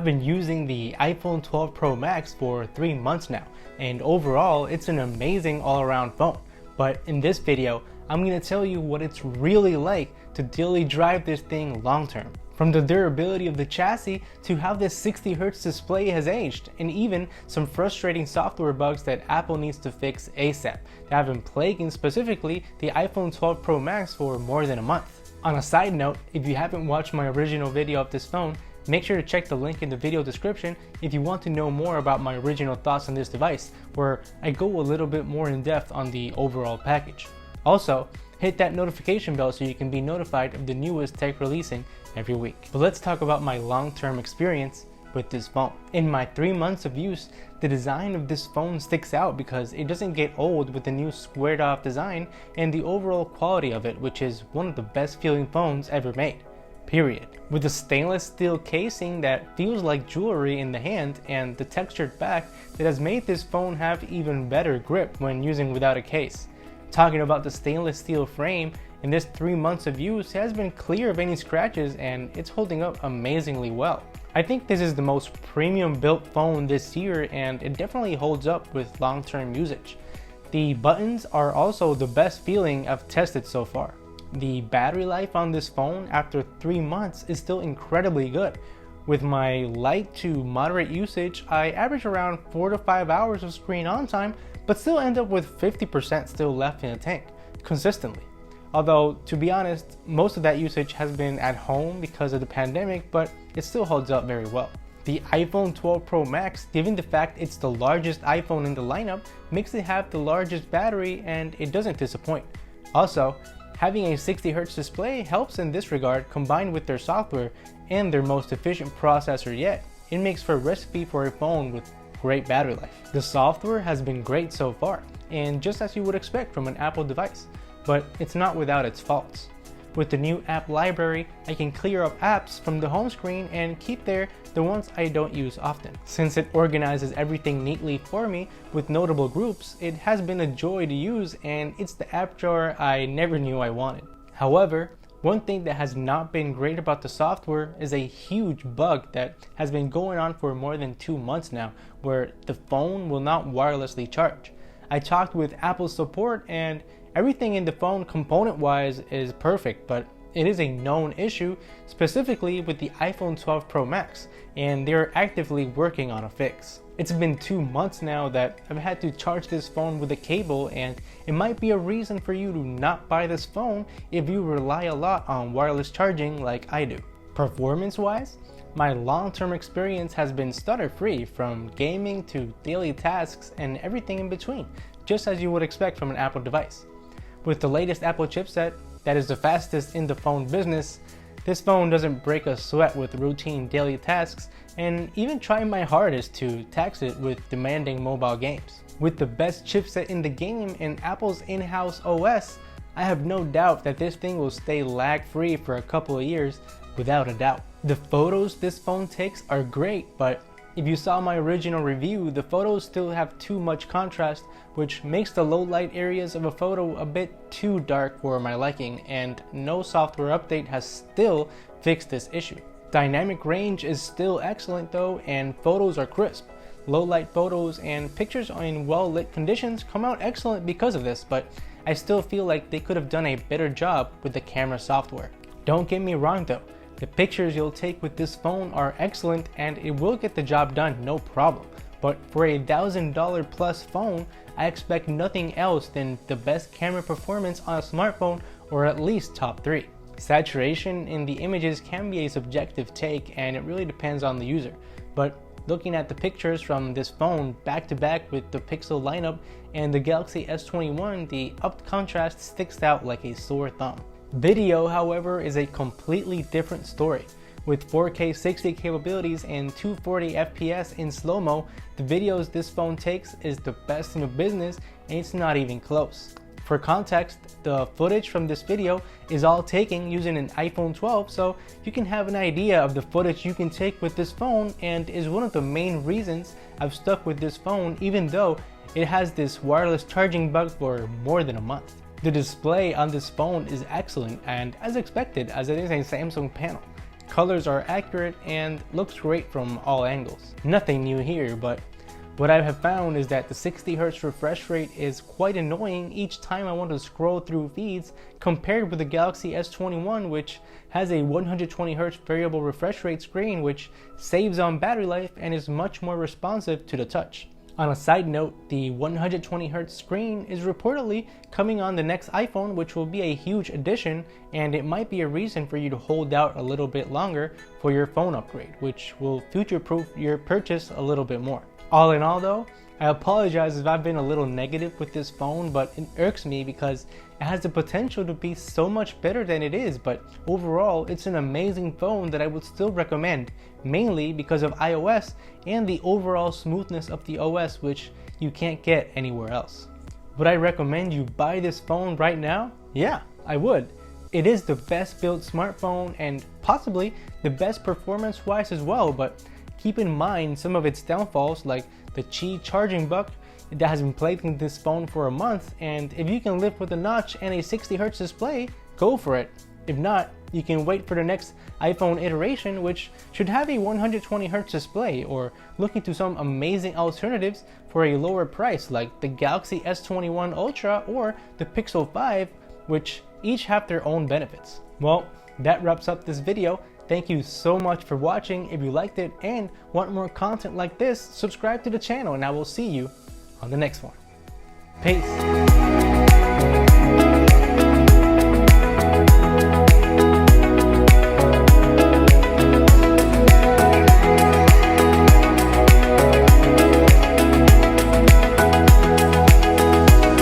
been using the iPhone 12 Pro Max for 3 months now, and overall it's an amazing all-around phone. But in this video, I'm going to tell you what it's really like to daily drive this thing long term. From the durability of the chassis to how this 60Hz display has aged, and even some frustrating software bugs that Apple needs to fix ASAP that have been plaguing specifically the iPhone 12 Pro Max for more than a month. On a side note, if you haven't watched my original video of this phone, make sure to check the link in the video description if you want to know more about my original thoughts on this device, where I go a little bit more in depth on the overall package. Also, hit that notification bell so you can be notified of the newest tech releasing every week. But let's talk about my long-term experience with this phone. In my 3 months of use, the design of this phone sticks out because it doesn't get old with the new squared off design and the overall quality of it, which is one of the best feeling phones ever made. Period. With a stainless steel casing that feels like jewelry in the hand and the textured back that has made this phone have even better grip when using without a case. Talking about the stainless steel frame, in this 3 months of use, it has been clear of any scratches and it's holding up amazingly well. I think this is the most premium built phone this year and it definitely holds up with long-term usage. The buttons are also the best feeling I've tested so far. The battery life on this phone after 3 months is still incredibly good. With my light to moderate usage, I average around 4 to 5 hours of screen on time, but still end up with 50% still left in the tank, consistently. Although, to be honest, most of that usage has been at home because of the pandemic, but it still holds up very well. The iPhone 12 Pro Max, given the fact it's the largest iPhone in the lineup, makes it have the largest battery and it doesn't disappoint. Also, having a 60Hz display helps in this regard. Combined with their software and their most efficient processor yet, it makes for a recipe for a phone with great battery life. The software has been great so far, and just as you would expect from an Apple device, but it's not without its faults. With the new app library, I can clear up apps from the home screen and keep there the ones I don't use often. Since it organizes everything neatly for me with notable groups, it has been a joy to use and it's the app drawer I never knew I wanted. However, one thing that has not been great about the software is a huge bug that has been going on for more than 2 months now, where the phone will not wirelessly charge. I talked with Apple support and everything in the phone component-wise is perfect, but it is a known issue, specifically with the iPhone 12 Pro Max, and they're actively working on a fix. It's been 2 months now that I've had to charge this phone with a cable, and it might be a reason for you to not buy this phone if you rely a lot on wireless charging like I do. Performance-wise, my long-term experience has been stutter-free from gaming to daily tasks and everything in between, just as you would expect from an Apple device. With the latest Apple chipset that is the fastest in the phone business, this phone doesn't break a sweat with routine daily tasks and even trying my hardest to tax it with demanding mobile games. With the best chipset in the game and Apple's in-house OS, I have no doubt that this thing will stay lag-free for a couple of years without a doubt. The photos this phone takes are great, but if you saw my original review, the photos still have too much contrast, which makes the low light areas of a photo a bit too dark for my liking, and no software update has still fixed this issue. Dynamic range is still excellent though, and photos are crisp. Low light photos and pictures in well lit conditions come out excellent because of this, but I still feel like they could have done a better job with the camera software. Don't get me wrong though, the pictures you'll take with this phone are excellent and it will get the job done no problem. But for a $1,000 plus phone, I expect nothing else than the best camera performance on a smartphone, or at least top 3. Saturation in the images can be a subjective take and it really depends on the user. But looking at the pictures from this phone back to back with the Pixel lineup and the Galaxy S21, the upped contrast sticks out like a sore thumb. Video, however, is a completely different story. With 4K 60 capabilities and 240 FPS in slow-mo, the videos this phone takes is the best in the business and it's not even close. For context, the footage from this video is all taken using an iPhone 12, so you can have an idea of the footage you can take with this phone, and is one of the main reasons I've stuck with this phone even though it has this wireless charging bug for more than a month. The display on this phone is excellent and as expected, as it is a Samsung panel. colors are accurate, and looks great from all angles. Nothing new here, but what I have found is that the 60Hz refresh rate is quite annoying each time I want to scroll through feeds compared with the Galaxy S21, which has a 120Hz variable refresh rate screen which saves on battery life and is much more responsive to the touch. On a side note, the 120Hz screen is reportedly coming on the next iPhone, which will be a huge addition, and it might be a reason for you to hold out a little bit longer for your phone upgrade, which will future-proof your purchase a little bit more. All in all though, I apologize if I've been a little negative with this phone, but it irks me because it has the potential to be so much better than it is, but overall it's an amazing phone that I would still recommend, mainly because of iOS and the overall smoothness of the OS, which you can't get anywhere else. Would I recommend you buy this phone right now? Yeah, I would. It is the best built smartphone and possibly the best performance wise as well, but keep in mind some of its downfalls, like the Qi charging buck that has been plaguing this phone for a month, and if you can live with a notch and a 60Hz display, go for it. If not, you can wait for the next iPhone iteration, which should have a 120Hz display, or look into some amazing alternatives for a lower price like the Galaxy S21 Ultra or the Pixel 5, which each have their own benefits. Well, that wraps up this video. Thank you so much for watching. If you liked it and want more content like this, subscribe to the channel and I will see you on the next one. Peace.